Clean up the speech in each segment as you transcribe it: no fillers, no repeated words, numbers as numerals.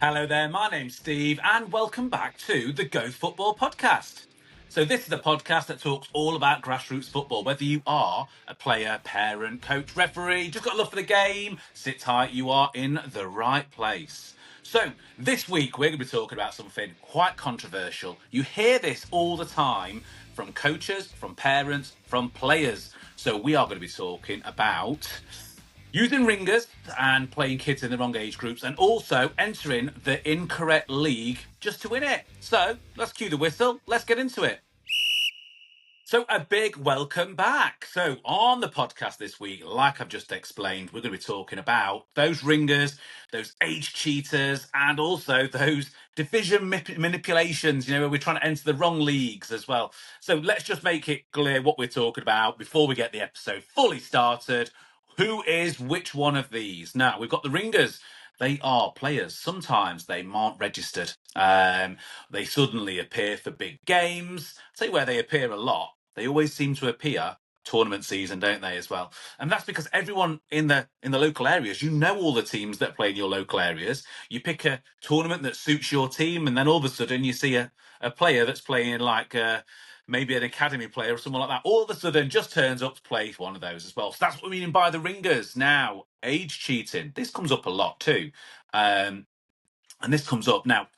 Hello there, my name's Steve, and welcome back to the Go Football podcast. So, this is a podcast that talks all about grassroots football, whether you are a player, parent, coach, referee, just got love for the game, sit tight, you are in the right place. So, this week we're going to be talking about something quite controversial. You hear this all the time from coaches, from parents, from players. So, we are going to be talking about using ringers and playing kids in the wrong age groups, and also entering the incorrect league just to win it. So let's cue the whistle. Let's get into it. So a big welcome back. So on the podcast this week, like I've just explained, we're going to be talking about those ringers, those age cheaters, and also those division manipulations, where we're trying to enter the wrong leagues as well. So let's just make it clear what we're talking about before we get the episode fully started. Who is which one of these? Now, we've got the ringers. They are players. Sometimes they aren't registered. They suddenly appear for big games. I'll tell you where they appear a lot. They always seem to appear tournament season, don't they, as well? And that's because everyone in the local areas, you know all the teams that play in your local areas. You pick a tournament that suits your team, and then all of a sudden you see a player that's playing like maybe an academy player or someone like that, all of a sudden just turns up to play one of those as well. So that's what we mean by the ringers. Now, age cheating, this comes up a lot too. And this comes up now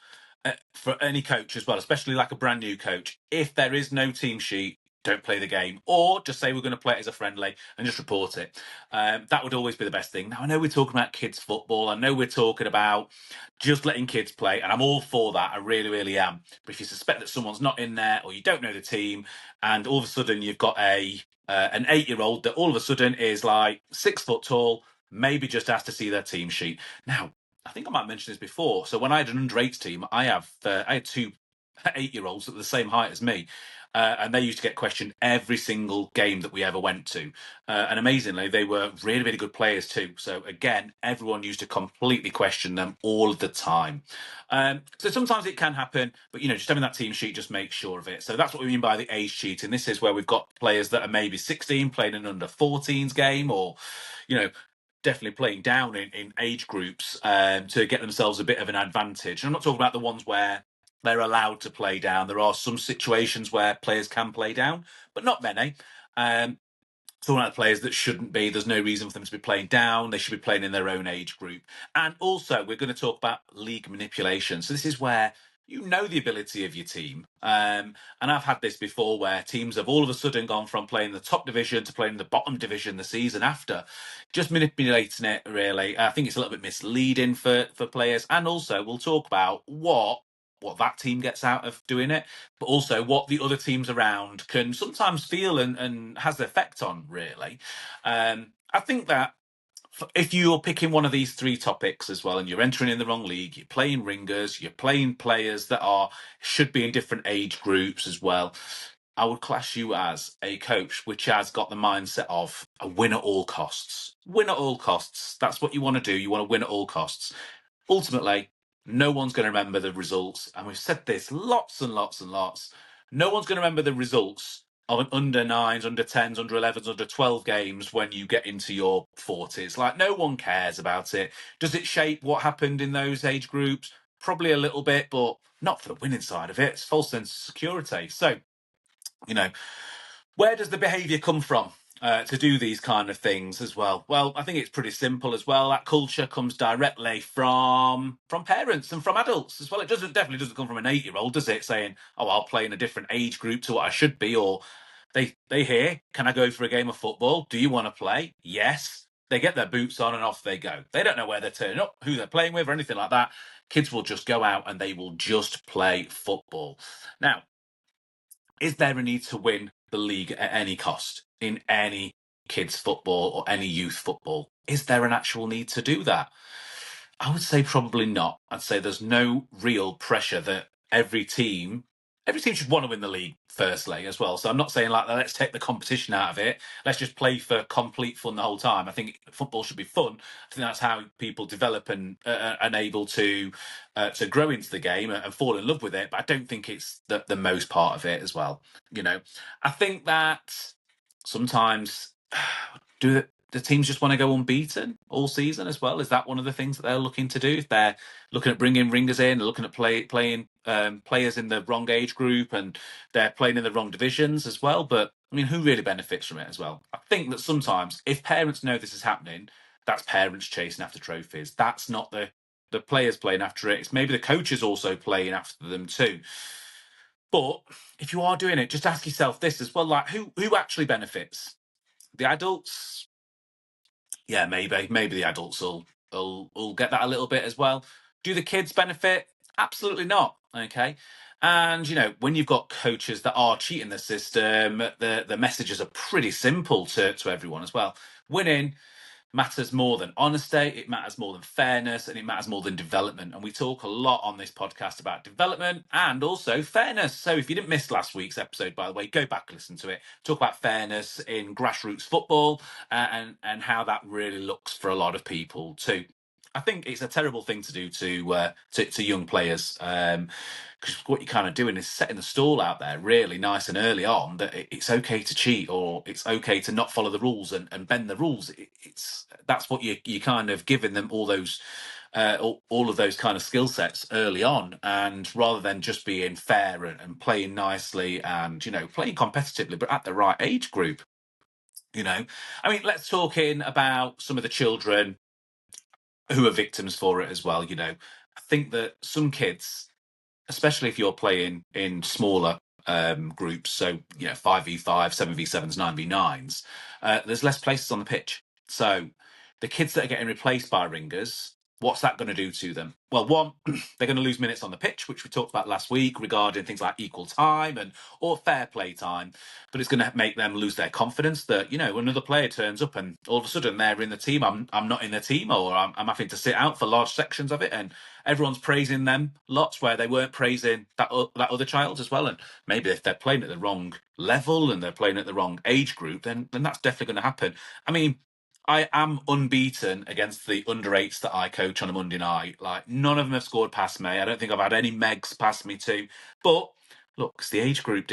for any coach as well, especially like a brand new coach. If there is no team sheet, don't play the game, or just say we're going to play it as a friendly and just report it. That would always be the best thing. Now, I know we're talking about kids football. I know we're talking about just letting kids play, and I'm all for that. I really, really am. But if you suspect that someone's not in there, or you don't know the team, and all of a sudden you've got an 8-year-old that all of a sudden is like 6 foot tall, maybe just ask to see their team sheet. Now, I think I might mention this before. So when I had an under-8s team, I had 2 8-year-olds that were the same height as me. And they used to get questioned every single game that we ever went to. And amazingly, they were really, really good players too. So again, everyone used to completely question them all the time. So sometimes it can happen, but just having that team sheet just makes sure of it. So that's what we mean by the age cheating. This is where we've got players that are maybe 16 playing an under 14s game, or definitely playing down in age groups to get themselves a bit of an advantage. And I'm not talking about the ones where they're allowed to play down. There are some situations where players can play down, but not many. Talking about players that shouldn't be. There's no reason for them to be playing down. They should be playing in their own age group. And also, we're going to talk about league manipulation. So this is where you know the ability of your team. And I've had this before where teams have all of a sudden gone from playing the top division to playing the bottom division the season after, just manipulating it, really. I think it's a little bit misleading for players. And also, we'll talk about what that team gets out of doing it, but also what the other teams around can sometimes feel and has the effect on, really. I think that if you're picking one of these 3 topics as well, and you're entering in the wrong league, you're playing ringers, you're playing players that should be in different age groups as well, I would class you as a coach which has got the mindset of a win at all costs. Win at all costs. That's what you want to do. You want to win at all costs. Ultimately, no one's going to remember the results. And we've said this lots and lots and lots. No one's going to remember the results of an under 9s, under 10s, under 11s, under 12 games when you get into your 40s. Like, no one cares about it. Does it shape what happened in those age groups? Probably a little bit, but not for the winning side of it. It's a false sense of security. So, where does the behaviour come from to do these kind of things as well? Well, I think it's pretty simple as well. That culture comes directly from parents and from adults as well. It definitely doesn't come from an 8-year-old, does it? Saying, "Oh, I'll play in a different age group to what I should be," or they hear, "Can I go for a game of football? Do you want to play?" Yes. They get their boots on and off they go. They don't know where they're turning up, who they're playing with, or anything like that. Kids will just go out and they will just play football. Now, is there a need to win the league at any cost in any kids football or any youth football? Is there an actual need to do that? I would say probably not. I'd say there's no real pressure that every team should want to win the league firstly as well. So I'm not saying like, let's take the competition out of it. Let's just play for complete fun the whole time. I think football should be fun. I think that's how people develop and able to grow into the game and fall in love with it. But I don't think it's the most part of it as well. I think that sometimes the teams just want to go unbeaten all season as well? Is that one of the things that they're looking to do? If they're looking at bringing ringers in, they're looking at playing players in the wrong age group, and they're playing in the wrong divisions as well. But I mean, who really benefits from it as well? I think that sometimes if parents know this is happening, that's parents chasing after trophies. That's not the players playing after it. It's maybe the coaches also playing after them too. But if you are doing it, just ask yourself this as well: like, who actually benefits? The adults? Yeah, maybe the adults will get that a little bit as well. Do the kids benefit? Absolutely not. Okay. And when you've got coaches that are cheating the system, the messages are pretty simple to everyone as well. Winning matters more than honesty, it matters more than fairness, and it matters more than development. And we talk a lot on this podcast about development and also fairness. So if you didn't miss last week's episode, by the way, go back and listen to it. Talk about fairness in grassroots football, and how that really looks for a lot of people too. I think it's a terrible thing to do to young players, because what you're kind of doing is setting the stall out there really nice and early on that it's okay to cheat, or it's okay to not follow the rules and bend the rules. That's what you kind of giving them all those all of those kind of skill sets early on, and rather than just being fair and playing nicely and playing competitively, but at the right age group. I mean, let's talk in about some of the children who are victims for it as well. I think that some kids, especially if you're playing in smaller groups, so 5v5, 7v7s, 9v9s, there's less places on the pitch. So the kids that are getting replaced by ringers, what's that going to do to them? Well, one, they're going to lose minutes on the pitch, which we talked about last week regarding things like equal time or fair play time. But it's going to make them lose their confidence that another player turns up and all of a sudden they're in the team. I'm not in the team, or I'm having to sit out for large sections of it, and everyone's praising them lots where they weren't praising that other child as well. And maybe if they're playing at the wrong level and they're playing at the wrong age group, then that's definitely going to happen. I mean, I am unbeaten against the under-8s that I coach on a Monday night. Like, none of them have scored past me. I don't think I've had any Megs past me too. But look, it's the age group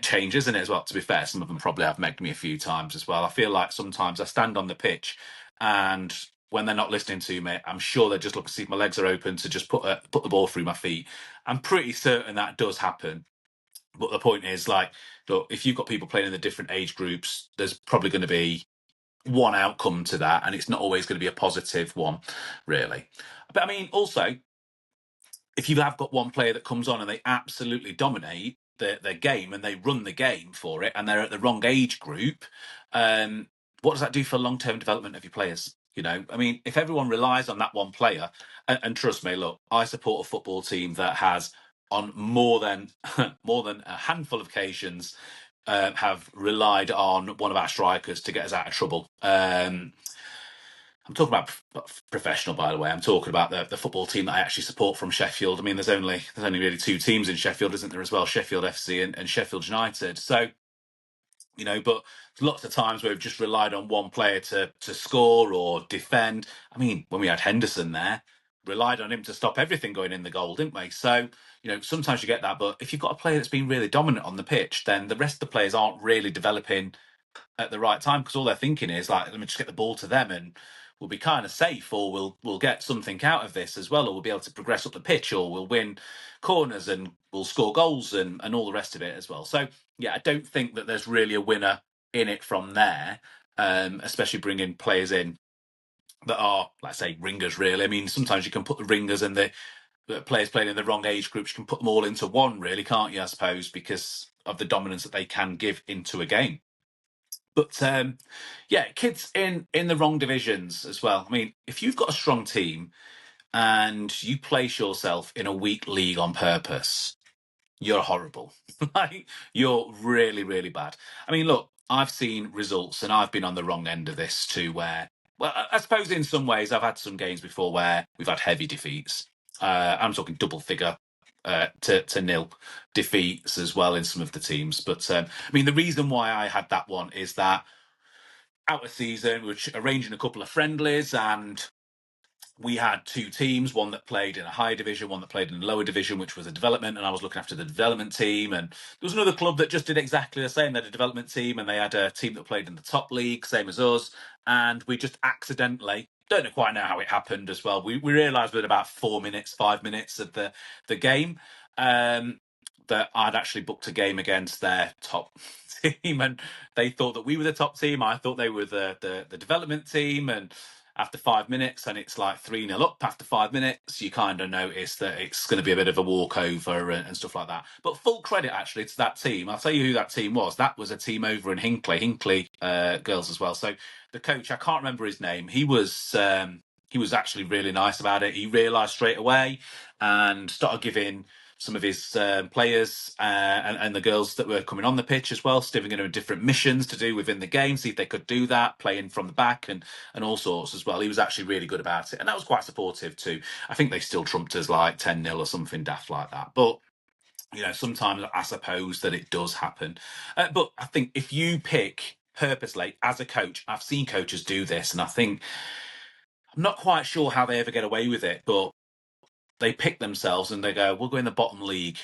changes, isn't it, as well? To be fair, some of them probably have megged me a few times as well. I feel like sometimes I stand on the pitch, and when they're not listening to me, I'm sure they just look to see if my legs are open to just put the ball through my feet. I'm pretty certain that does happen. But the point is, like, look, if you've got people playing in the different age groups, there's probably going to be one outcome to that, and it's not always going to be a positive one, really. But I mean, also, if you have got one player that comes on and they absolutely dominate their game and they run the game for it, and they're at the wrong age group, what does that do for long-term development of your players? I mean, if everyone relies on that one player, and trust me, look, I support a football team that has, on more than a handful of occasions, have relied on one of our strikers to get us out of trouble. I'm talking about professional, by the way. I'm talking about the football team that I actually support from Sheffield. I mean, there's only really two teams in Sheffield, isn't there, as well? Sheffield FC and Sheffield United. So, but lots of times where we've just relied on one player to score or defend. I mean, when we had Henderson there, relied on him to stop everything going in the goal, didn't we? So, sometimes you get that. But if you've got a player that's been really dominant on the pitch, then the rest of the players aren't really developing at the right time, because all they're thinking is like, let me just get the ball to them and we'll be kind of safe, or we'll get something out of this as well, or we'll be able to progress up the pitch, or we'll win corners and we'll score goals and all the rest of it as well. So yeah, I don't think that there's really a winner in it from there, especially bringing players in that are, let's say, ringers, really. I mean, sometimes you can put the ringers and the players playing in the wrong age groups, you can put them all into one, really, can't you, I suppose, because of the dominance that they can give into a game. But yeah, kids in the wrong divisions as well. I mean, if you've got a strong team and you place yourself in a weak league on purpose, you're horrible. Like, you're really, really bad. I mean, look, I've seen results and I've been on the wrong end of this too, where, well, I suppose in some ways I've had some games before where we've had heavy defeats. I'm talking double figure to nil defeats as well in some of the teams. But I mean, the reason why I had that one is that out of season, we were arranging a couple of friendlies, and we had two teams, one that played in a higher division, one that played in a lower division, which was a development, and I was looking after the development team. And there was another club that just did exactly the same. They had a development team, and they had a team that played in the top league, same as us. And we just accidentally, don't know quite know how it happened as well. We realised within about 5 minutes of the game, that I'd actually booked a game against their top team, and they thought that we were the top team. I thought they were the development team, and after 5 minutes, and it's like 3-0 up after 5 minutes, you kind of notice that it's going to be a bit of a walkover and stuff like that. But full credit, actually, to that team. I'll tell you who that team was. That was a team over in Hinkley girls as well. So the coach, I can't remember his name. He was actually really nice about it. He realised straight away and started giving some of his players and the girls that were coming on the pitch as well, giving them different missions to do within the game, see if they could do that, playing from the back and all sorts as well. He was actually really good about it, and that was quite supportive too. I think they still trumped us like 10-0 or something daft like that. But sometimes I suppose that it does happen. But I think if you pick purposely as a coach, I've seen coaches do this, and I think I'm not quite sure how they ever get away with it, but they pick themselves and they go, we'll go in the bottom league,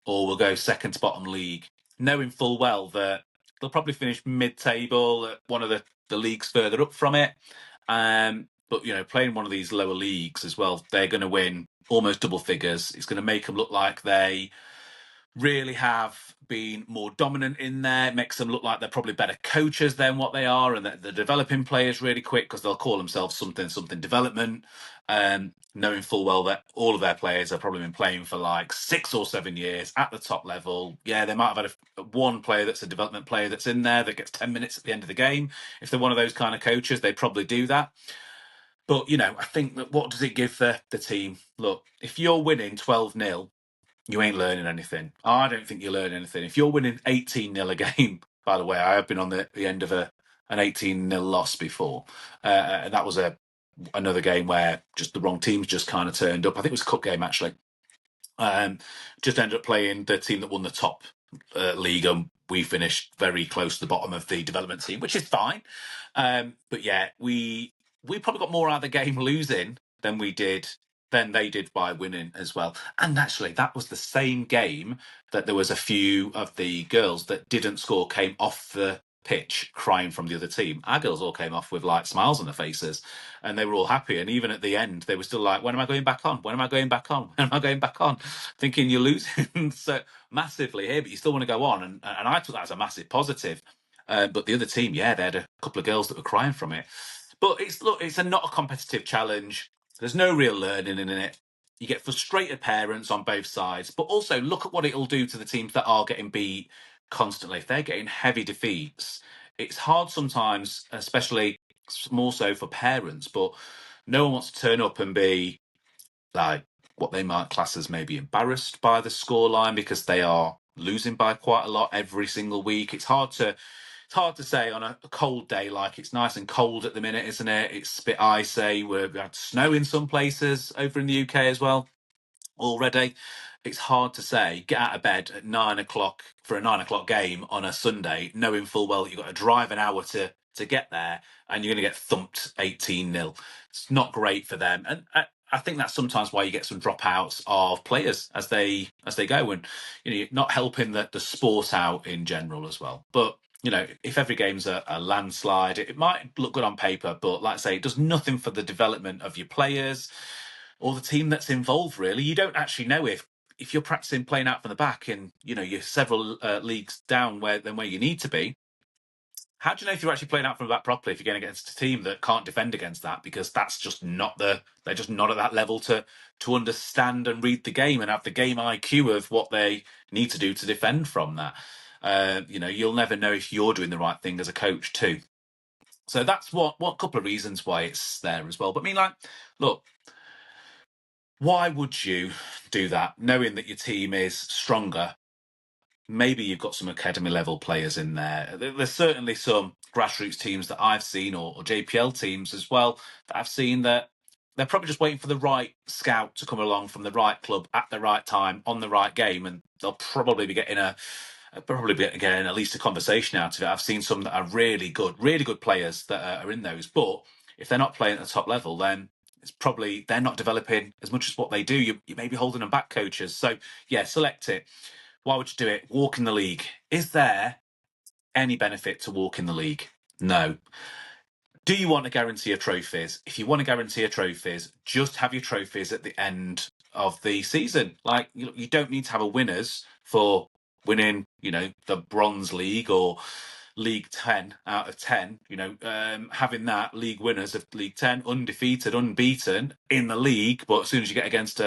or we'll go second to bottom league, knowing full well that they'll probably finish mid-table at one of the leagues further up from it. But playing one of these lower leagues as well, they're going to win almost double figures. It's going to make them look like they really have been more dominant in there. It makes them look like they're probably better coaches than what they are, and that they're developing players really quick because they'll call themselves something development, knowing full well that all of their players have probably been playing for like 6 or 7 years at the top level. Yeah, they might have had one player that's a development player that's in there that gets 10 minutes at the end of the game. If they're one of those kind of coaches, they probably do that. But, I think that what does it give the team? Look, if you're winning 12-0, you ain't learning anything. I don't think you learn anything. If you're winning 18-0 a game, by the way, I have been on the end of an 18-0 loss before. And that was another game where just the wrong teams just kind of turned up. I think it was a cup game, actually. Just ended up playing the team that won the top league, and we finished very close to the bottom of the development team, which is fine. But yeah, we probably got more out of the game losing than they did by winning as well. And actually, that was the same game that there was a few of the girls that didn't score came off the pitch crying from the other team. Our girls all came off with like smiles on their faces, and they were all happy. And even at the end, they were still like, when am I going back on? When am I going back on? When am I going back on? Thinking you're losing so massively here, but you still want to go on. And I took that as a massive positive. But the other team, yeah, they had a couple of girls that were crying from it. But it's not a competitive challenge. There's no real learning in it. You get frustrated parents on both sides, but also look at what it'll do to the teams that are getting beat constantly. If they're getting heavy defeats, it's hard sometimes, especially more so for parents, but no one wants to turn up and be like what they might class as maybe embarrassed by the scoreline because they are losing by quite a lot every single week. It's hard to say on a cold day, like it's nice and cold at the minute, isn't it? It's a bit icy. We've had snow in some places over in the UK as well already. It's hard to say, get out of bed at 9 o'clock for a 9 o'clock game on a Sunday, knowing full well that you've got to drive an hour to get there and you're going to get thumped 18-0. It's not great for them. And I think that's sometimes why you get some dropouts of players as they go, and you're not helping the sport out in general as well. But if every game's a landslide, it might look good on paper, but like I say, it does nothing for the development of your players or the team that's involved, really. You don't actually know if you're practicing playing out from the back and, you're several leagues down where you need to be. How do you know if you're actually playing out from the back properly if you're going against a team that can't defend against that? Because that's just not they're just not at that level to understand and read the game and have the game IQ of what they need to do to defend from that. You'll never know if you're doing the right thing as a coach too. So that's what couple of reasons why it's there as well. But I mean, like, look, why would you do that knowing that your team is stronger? Maybe you've got some academy level players in there. There's certainly some grassroots teams that I've seen, or JPL teams as well, that I've seen that they're probably just waiting for the right scout to come along from the right club at the right time on the right game, and they'll probably be getting at least a conversation out of it. I've seen some that are really good players that are in those, but if they're not playing at the top level, then it's probably they're not developing as much as what they do. You may be holding them back, coaches. So yeah, select it. Why would you do it? Walk in the league. Is there any benefit to walk in the league? No. Do you want a guarantee of trophies? If you want a guarantee of trophies, just have your trophies at the end of the season. Like, you don't need to have a winners for winning, the Bronze League or League 10 out of 10. Having that league winners of League 10, undefeated, unbeaten in the league, but as soon as you get against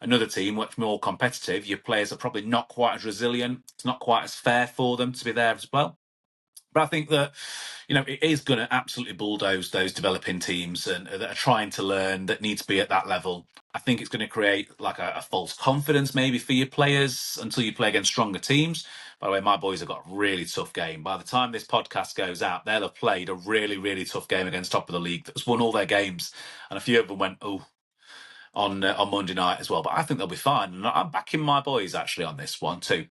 another team much more competitive, your players are probably not quite as resilient. It's not quite as fair for them to be there as well. But I think that, it is going to absolutely bulldoze those developing teams and that are trying to learn, that need to be at that level. I think it's going to create like a false confidence maybe for your players until you play against stronger teams. By the way, my boys have got a really tough game. By the time this podcast goes out, they'll have played a really, really tough game against top of the league that's won all their games. And a few of them went, on Monday night as well. But I think they'll be fine. And I'm backing my boys actually on this one too.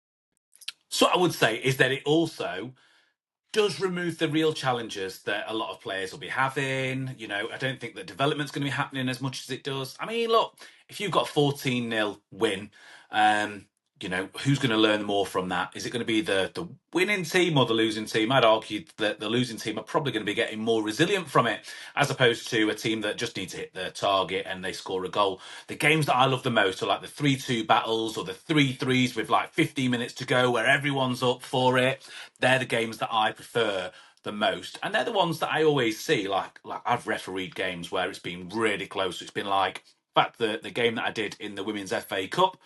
So what I would say is that it also does remove the real challenges that a lot of players will be having. I don't think that development's going to be happening as much as it does. I mean, look, if you've got 14-0 win, who's going to learn more from that? Is it going to be the winning team or the losing team? I'd argue that the losing team are probably going to be getting more resilient from it, as opposed to a team that just needs to hit their target and they score a goal. The games that I love the most are like the 3-2 battles or the 3-3s with like 15 minutes to go where everyone's up for it. They're the games that I prefer the most, and they're the ones that I always see. Like I've refereed games where it's been really close. It's been like, in fact, the game that I did in the Women's FA Cup,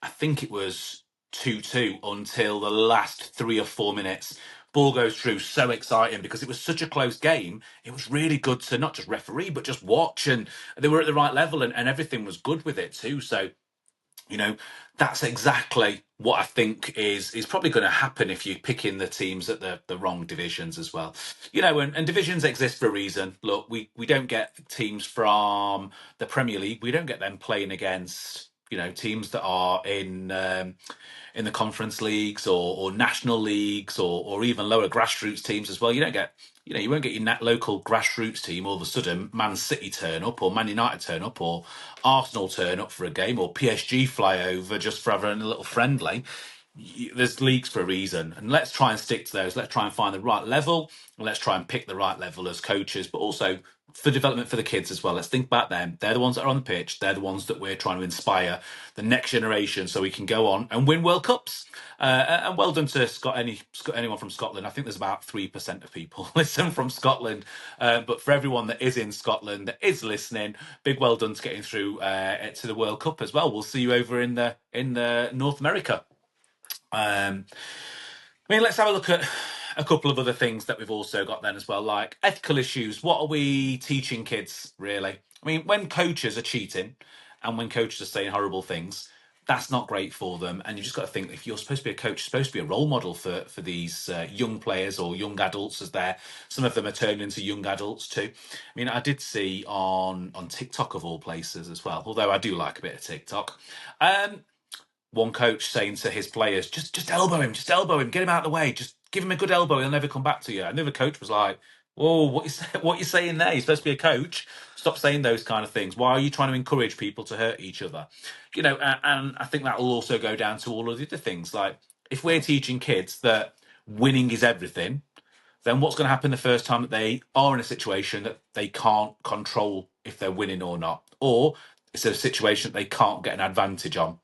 I think it was 2-2 until the last 3 or 4 minutes. Ball goes through, so exciting because it was such a close game. It was really good to not just referee, but just watch, and they were at the right level, and everything was good with it too. So, that's exactly what I think is probably going to happen if you pick in the teams at the wrong divisions as well. And divisions exist for a reason. Look, we don't get teams from the Premier League. We don't get them playing against, teams that are in the conference leagues or national leagues or even lower grassroots teams as well. You don't get, you won't get your local grassroots team all of a sudden Man City turn up or Man United turn up or Arsenal turn up for a game or PSG fly over just for having a little friendly. There's leagues for a reason, and let's try and stick to those. Let's try and find the right level, and let's try and pick the right level as coaches, but also for development for the kids as well. Let's think about them. They're the ones that are on the pitch. They're the ones that we're trying to inspire the next generation so we can go on and win World Cups. And well done to anyone from Scotland. I think there's about 3% of people listen from Scotland. But for everyone that is in Scotland, that is listening, big well done to getting through to the World Cup as well. We'll see you over in the North America. Let's have a look at a couple of other things that we've also got then as well, like ethical issues. What are we teaching kids, really? When coaches are cheating and when coaches are saying horrible things, that's not great for them. And you just got to think, if you're supposed to be a coach, you're supposed to be a role model for these young players or young adults, as some of them are turned into young adults too. I did see on TikTok of all places as well, although I do like a bit of TikTok. One coach saying to his players, just elbow him, get him out of the way, just give him a good elbow, he'll never come back to you. And the other coach was like, whoa, what you saying there? You're supposed to be a coach. Stop saying those kind of things. Why are you trying to encourage people to hurt each other? And I think that will also go down to all of the other things. Like, if we're teaching kids that winning is everything, then what's going to happen the first time that they are in a situation that they can't control if they're winning or not? Or it's a situation that they can't get an advantage on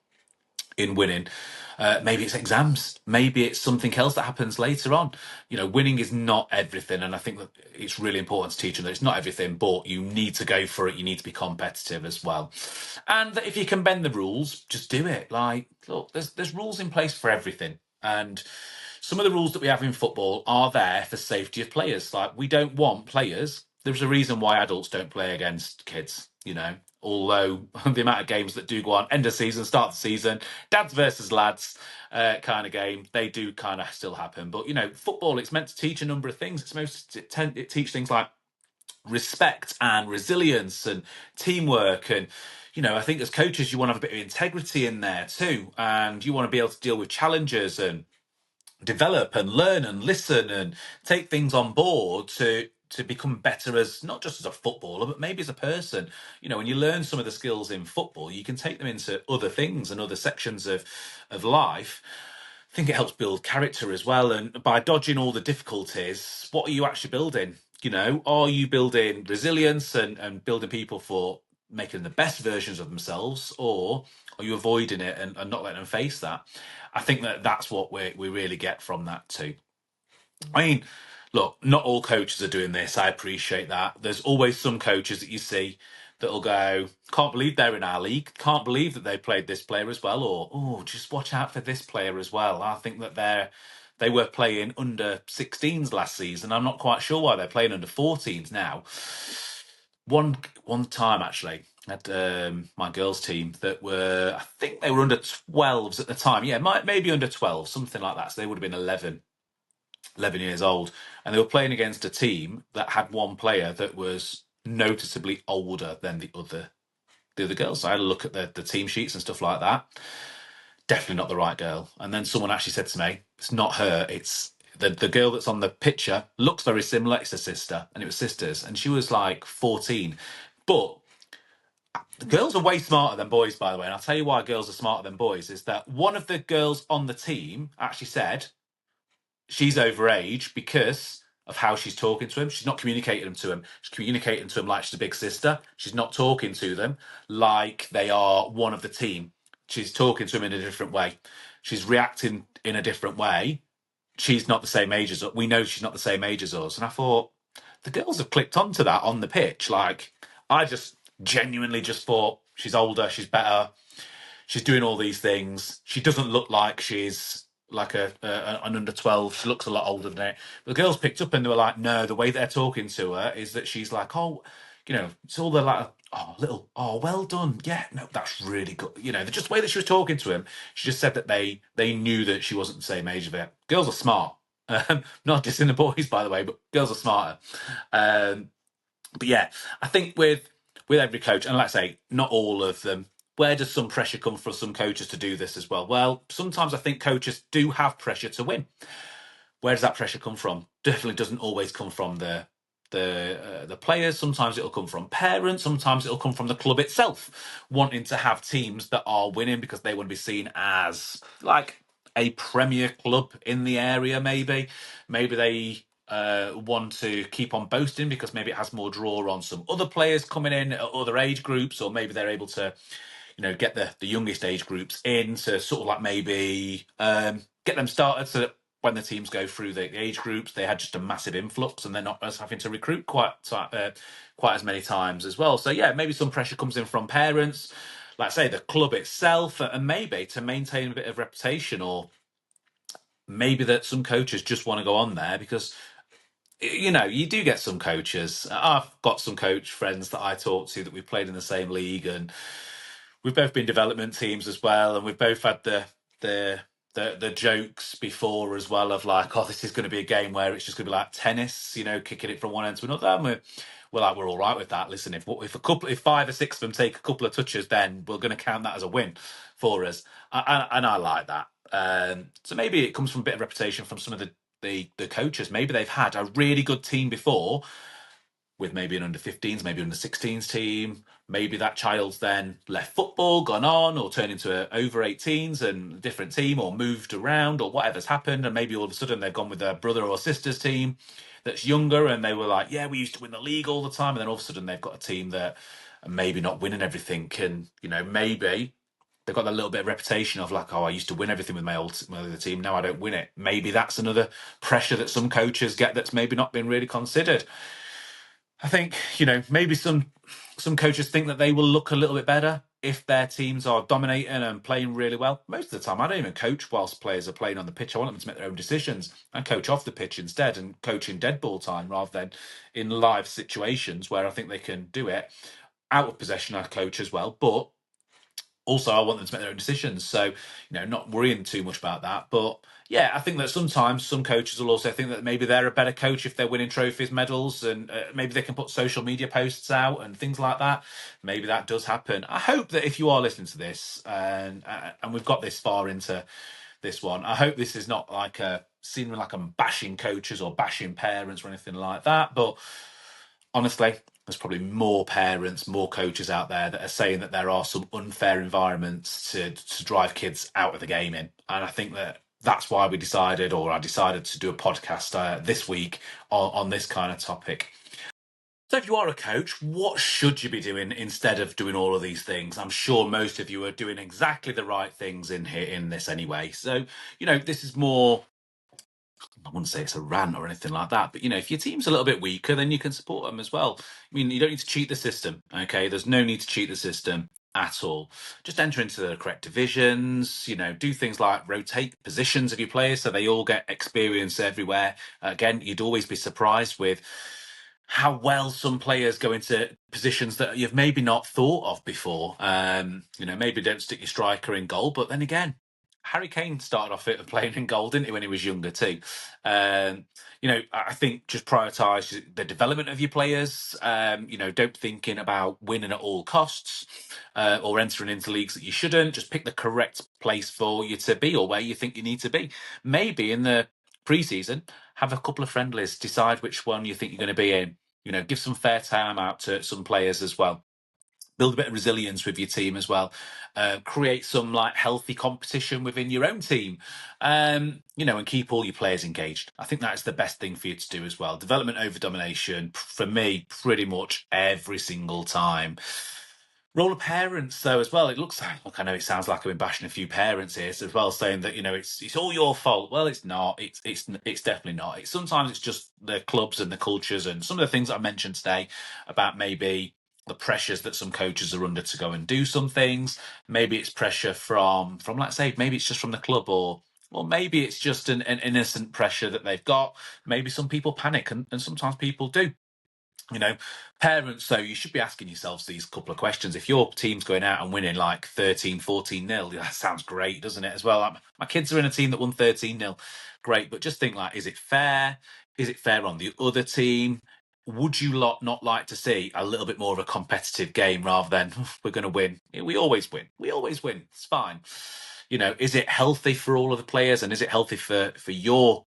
in winning. Maybe it's exams, maybe it's something else that happens later on. Winning is not everything, and I think that it's really important to teach them that it's not everything, but you need to go for it. You need to be competitive as well, and that if you can bend the rules, just do it. Like, look, there's rules in place for everything, and some of the rules that we have in football are there for safety of players. Like, we don't want players. There's a reason why adults don't play against kids, although the amount of games that do go on, end of season, start the season, dads versus lads kind of game, they do kind of still happen. But, football, it's meant to teach a number of things. It teach things like respect and resilience and teamwork. And, I think as coaches, you want to have a bit of integrity in there too. And you want to be able to deal with challenges and develop and learn and listen and take things on board to to become better as not just as a footballer, but maybe as a person. When you learn some of the skills in football, you can take them into other things and other sections of life. I think it helps build character as well. And by dodging all the difficulties, what are you actually building? Are you building resilience and building people for making the best versions of themselves, or are you avoiding it and not letting them face that? I think that's what we really get from that too. I mean, look, not all coaches are doing this. I appreciate that. There's always some coaches that you see that'll go, can't believe they're in our league. Can't believe that they played this player as well. Or, oh, just watch out for this player as well. I think that they were playing under 16s last season. I'm not quite sure why they're playing under 14s now. One time, actually, I had my girls' team that I think they were under 12s at the time. Yeah, maybe under 12, something like that. So they would have been 11 years old, and they were playing against a team that had one player that was noticeably older than the other girls. So I had a look at the team sheets and stuff like that. Definitely not the right girl. And then someone actually said to me, it's not her, it's the girl that's on the picture, looks very similar, it's a sister. And it was sisters, and she was like 14. But the girls are way smarter than boys, by the way. And I'll tell you why girls are smarter than boys is that one of the girls on the team actually said she's overage because of how she's talking to him. She's not communicating them to him. She's communicating to him like she's a big sister. She's not talking to them like they are one of the team. She's talking to him in a different way. She's reacting in a different way. She's not the same age as us. We know she's not the same age as us. And I thought, the girls have clicked onto that on the pitch. Like, I just genuinely just thought, she's older, she's better, she's doing all these things. She doesn't look like she's like an under 12. She looks a lot older than it. But the girls picked up and they were like, no, the way they're talking to her is that she's like, oh, it's all the like, oh, well done. Yeah, no, that's really good. Just the way that she was talking to him, she just said that they knew that she wasn't the same age of it. Girls are smart. Not just in the boys, by the way, but girls are smarter. But yeah, I think with every coach, and like I say, not all of them, where does some pressure come from some coaches to do this as well? Well, sometimes I think coaches do have pressure to win. Where does that pressure come from? Definitely doesn't always come from the players. Sometimes it'll come from parents. Sometimes it'll come from the club itself, wanting to have teams that are winning because they want to be seen as like a premier club in the area. Maybe they want to keep on boasting because maybe it has more draw on some other players coming in at other age groups, or maybe they're able to get the youngest age groups in to sort of like maybe get them started so that when the teams go through the age groups, they had just a massive influx and they're not as having to recruit quite as many times as well. So yeah, maybe some pressure comes in from parents, like say the club itself, and maybe to maintain a bit of reputation, or maybe that some coaches just want to go on there because you do get some coaches. I've got some coach friends that I talk to that we've played in the same league, and we've both been development teams as well, and we've both had the jokes before as well of like, oh, this is going to be a game where it's just going to be like tennis, kicking it from one end to another. And we're all right with that. Listen, if 5 or 6 of them take a couple of touches, then we're going to count that as a win for us, and I like that. So maybe it comes from a bit of reputation from some of the coaches. Maybe they've had a really good team before with maybe an under 15s, maybe under 16s team. Maybe that child's then left football, gone on, or turned into an over 18s and a different team, or moved around, or whatever's happened. And maybe all of a sudden they've gone with their brother or sister's team that's younger, and they were like, yeah, we used to win the league all the time. And then all of a sudden they've got a team that are maybe not winning everything. And, maybe they've got that little bit of reputation of like, oh, I used to win everything with my other team. Now I don't win it. Maybe that's another pressure that some coaches get that's maybe not been really considered. I think, maybe some coaches think that they will look a little bit better if their teams are dominating and playing really well. Most of the time, I don't even coach whilst players are playing on the pitch. I want them to make their own decisions and coach off the pitch instead, and coach in dead ball time rather than in live situations where I think they can do it. Out of possession, I coach as well, but also I want them to make their own decisions. So, not worrying too much about that. But yeah, I think that sometimes some coaches will also think that maybe they're a better coach if they're winning trophies, medals, and maybe they can put social media posts out and things like that. Maybe that does happen. I hope that if you are listening to this and we've got this far into this one, I hope this is not like a seem like I'm bashing coaches or bashing parents or anything like that, but honestly, there's probably more parents, more coaches out there that are saying that there are some unfair environments to drive kids out of the game in. And I think that's why we decided, or I decided to do a podcast this week on this kind of topic. So if you are a coach, what should you be doing instead of doing all of these things? I'm sure most of you are doing exactly the right things in here in this anyway. So, this is more, I wouldn't say it's a rant or anything like that, but if your team's a little bit weaker, then you can support them as well. I mean, you don't need to cheat the system, okay? There's no need to cheat the system at all. Just enter into the correct divisions, do things like rotate positions of your players so they all get experience everywhere. Again, you'd always be surprised with how well some players go into positions that you've maybe not thought of before. Maybe don't stick your striker in goal, but then again, Harry Kane started off playing in goal, didn't he, when he was younger too? I think just prioritise the development of your players. Don't thinking about winning at all costs or entering into leagues that you shouldn't. Just pick the correct place for you to be or where you think you need to be. Maybe in the pre-season, have a couple of friendlies, decide which one you think you're going to be in. Give some fair time out to some players as well. Build a bit of resilience with your team as well. Create some healthy competition within your own team, and keep all your players engaged. I think that's the best thing for you to do as well. Development over domination, for me, pretty much every single time. Role of parents, though, as well. It looks like, look, I know it sounds like I've been bashing a few parents here as well, saying that it's all your fault. Well, it's not. It's definitely not. Sometimes it's just the clubs and the cultures and some of the things that I mentioned today about maybe the pressures that some coaches are under to go and do some things. Maybe it's pressure from let's say, maybe it's just from the club, or maybe it's just an innocent pressure that they've got. Maybe some people panic, and sometimes people do. Parents, so you should be asking yourselves these couple of questions. If your team's going out and winning 13, 14-0, that sounds great, doesn't it, as well? My kids are in a team that won 13-0. Great, but just think, is it fair? Is it fair on the other team? Would you not like to see a little bit more of a competitive game rather than we're going to win? We always win. We always win. It's fine. Is it healthy for all of the players, and is it healthy for your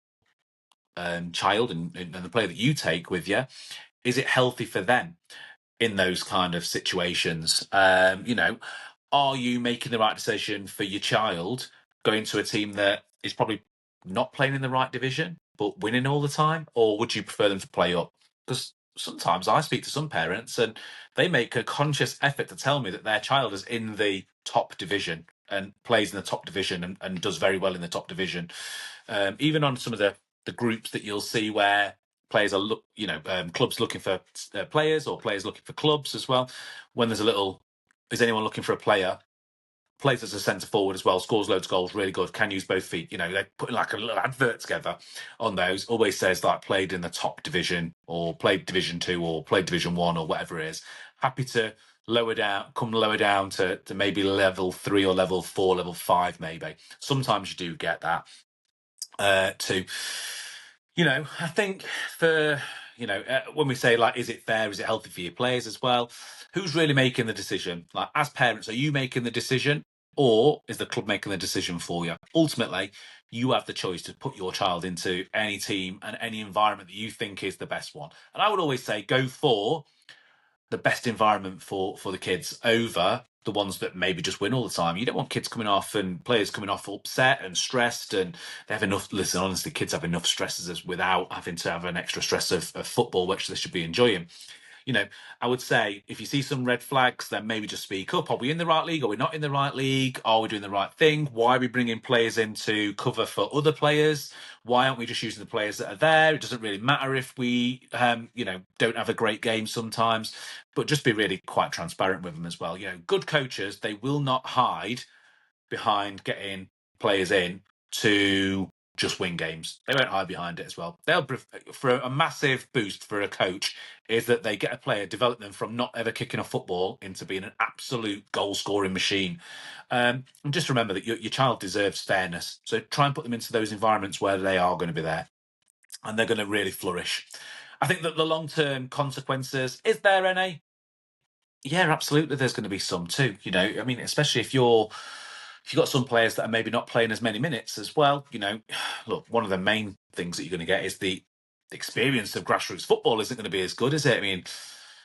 child and the player that you take with you? Is it healthy for them in those kind of situations? Are you making the right decision for your child going to a team that is probably not playing in the right division but winning all the time? Or would you prefer them to play up? Because sometimes I speak to some parents and they make a conscious effort to tell me that their child is in the top division and plays in the top division and does very well in the top division. Even on some of the groups that you'll see where players are clubs looking for players, or players looking for clubs as well. When there's is anyone looking for a player? Plays as a centre forward as well, scores loads of goals, really good, can use both feet. They put a little advert together on those. Always says played in the top division, or played Division 2, or played Division 1, or whatever it is. Happy to come lower down to maybe level 3 or level 4, level 5 maybe. Sometimes you do get that too. I think for, when we say is it fair, is it healthy for your players as well? Who's really making the decision? As parents, are you making the decision, or is the club making the decision for you? Ultimately, you have the choice to put your child into any team and any environment that you think is the best one. And I would always say go for the best environment for the kids over the ones that maybe just win all the time. You don't want kids coming off and players coming off upset and stressed, and they have enough. Listen, honestly, kids have enough stresses without having to have an extra stress of football, which they should be enjoying. I would say if you see some red flags, then maybe just speak up. Are we in the right league? Are we not in the right league? Are we doing the right thing? Why are we bringing players in to cover for other players? Why aren't we just using the players that are there? It doesn't really matter if we, don't have a great game sometimes, but just be really quite transparent with them as well. Good coaches, they will not hide behind getting players in to just win games. They won't hide behind it as well. For a massive boost for a coach is that they get a player, develop them from not ever kicking a football into being an absolute goal-scoring machine. And just remember that your child deserves fairness. So try and put them into those environments where they are going to be there and they're going to really flourish. I think that the long-term consequences, is there any? Yeah, absolutely. There's going to be some too. Especially if you're if you've got some players that are maybe not playing as many minutes as well, look, one of the main things that you're going to get is the experience of grassroots football isn't going to be as good, is it? I mean,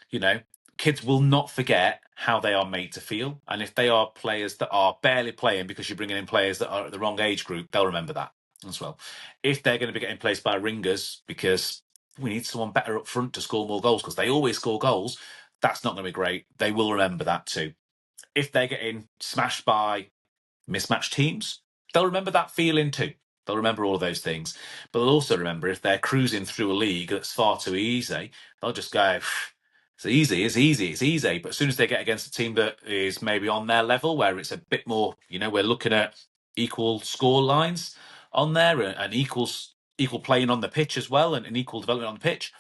you know, kids will not forget how they are made to feel. And if they are players that are barely playing because you're bringing in players that are at the wrong age group, they'll remember that as well. If they're going to be getting placed by ringers because we need someone better up front to score more goals because they always score goals, that's not going to be great. They will remember that too. If they're getting smashed by mismatched teams, they'll remember that feeling too. They'll remember all of those things. But they'll also remember if they're cruising through a league that's far too easy, they'll just go, it's easy, it's easy, it's easy. But as soon as they get against a team that is maybe on their level, where it's a bit more, we're looking at equal score lines on there and equal playing on the pitch as well and an equal development on the pitch,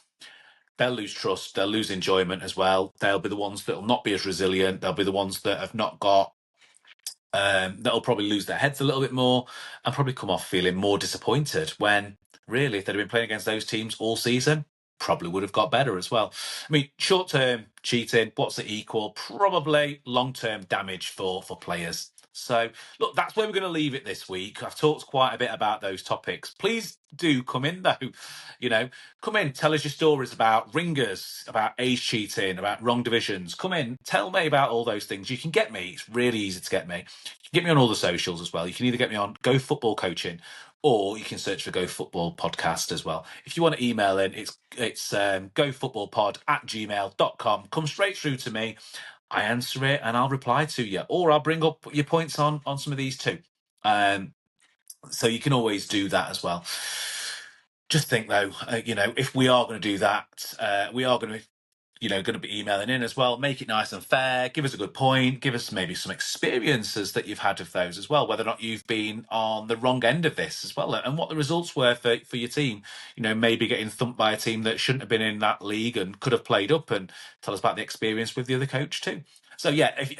they'll lose trust, they'll lose enjoyment as well. They'll be the ones that will not be as resilient. They'll be the ones that have not got that'll probably lose their heads a little bit more and probably come off feeling more disappointed when really, if they'd have been playing against those teams all season, probably would have got better as well. I mean, short-term cheating, what's it equal? Probably long-term damage for players. So, look, that's where we're going to leave it this week. I've talked quite a bit about those topics. Please do come in, though. Come in, tell us your stories about ringers, about age cheating, about wrong divisions. Come in, tell me about all those things. You can get me. It's really easy to get me. You can get me on all the socials as well. You can either get me on Go Football Coaching or you can search for Go Football Podcast as well. If you want to email in, it's gofootballpod@gmail.com. Come straight through to me. I answer it and I'll reply to you, or I'll bring up your points on some of these too. So you can always do that as well. Just think though, if we are going to do that, we are going to be emailing in as well. Make it nice and fair. Give us a good point. Give us maybe some experiences that you've had of those as well, whether or not you've been on the wrong end of this as well, and what the results were for your team. Maybe getting thumped by a team that shouldn't have been in that league and could have played up, and tell us about the experience with the other coach too. So yeah, if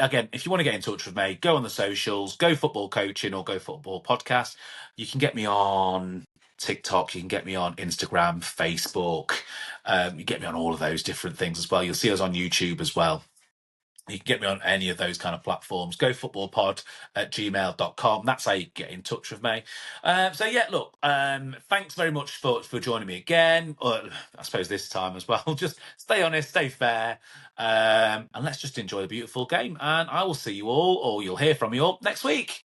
you want to get in touch with me, go on the socials, Go Football Coaching or Go Football Podcast. You can get me on TikTok, you can get me on Instagram, Facebook. You get me on all of those different things as well. You'll see us on YouTube as well. You can get me on any of those kind of platforms. GoFootballPod@gmail.com. That's how you get in touch with me. So yeah, look, thanks very much for joining me again. Or I suppose this time as well. Just stay honest, stay fair, and let's just enjoy the beautiful game. And I will see you all, or you'll hear from me all next week.